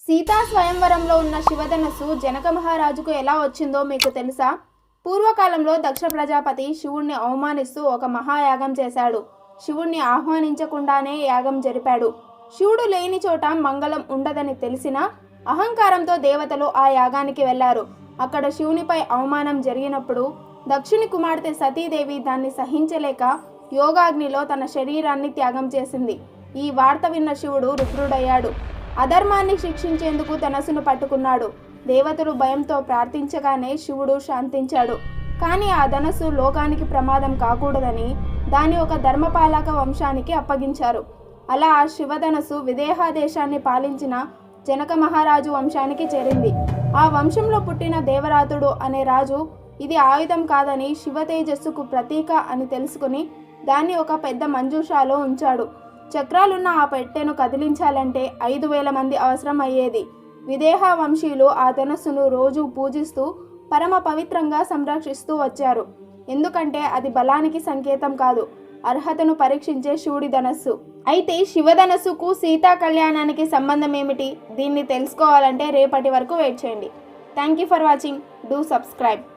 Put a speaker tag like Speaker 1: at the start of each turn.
Speaker 1: సీతా స్వయంవరంలో ఉన్న శివధనస్సు జనక మహారాజుకు ఎలా వచ్చిందో మీకు తెలుసా? పూర్వకాలంలో దక్ష ప్రజాపతి శివుణ్ణి అవమానిస్తూ ఒక మహాయాగం చేశాడు. శివుణ్ణి ఆహ్వానించకుండానే యాగం జరిపాడు. శివుడు లేని చోట మంగళం ఉండదని తెలిసినా అహంకారంతో దేవతలు ఆ యాగానికి వెళ్లారు. అక్కడ శివునిపై అవమానం జరిగినప్పుడు దక్షుని కుమార్తె సతీదేవి దాన్ని సహించలేక యోగాగ్నిలో తన శరీరాన్ని త్యాగం చేసింది. ఈ వార్త విన్న శివుడు రుద్రుడయ్యాడు. అధర్మాన్ని శిక్షించేందుకు ధనస్సును పట్టుకున్నాడు. దేవతలు భయంతో ప్రార్థించగానే శివుడు శాంతించాడు. కానీ ఆ ధనస్సు లోకానికి ప్రమాదం కాకూడదని దాన్ని ఒక ధర్మపాలక వంశానికి అప్పగించారు. అలా ఆ శివధనస్సు విదేహ దేశాన్ని పాలించిన జనక మహారాజు వంశానికి చేరింది. ఆ వంశంలో పుట్టిన దేవరాతుడు అనే రాజు ఇది ఆయుధం కాదని శివ తేజస్సుకు ప్రతీక అని తెలుసుకుని దాన్ని ఒక పెద్ద మంజూషాలో ఉంచాడు. చక్రాలున్న ఆ పెట్టెను కదిలించాలంటే 5,000 మంది అవసరం అయ్యేది. విదేహ వంశీయులు ఆ ధనస్సును రోజు పూజిస్తూ పరమ పవిత్రంగా సంరక్షిస్తూ వచ్చారు. ఎందుకంటే అది బలానికి సంకేతం కాదు, అర్హతను పరీక్షించే శివుడి ధనస్సు. అయితే శివధనస్సుకు సీతా కళ్యాణానికి సంబంధం ఏమిటి? దీన్ని తెలుసుకోవాలంటే రేపటి వరకు వెయిట్ చేయండి. Thank you for watching. Do subscribe.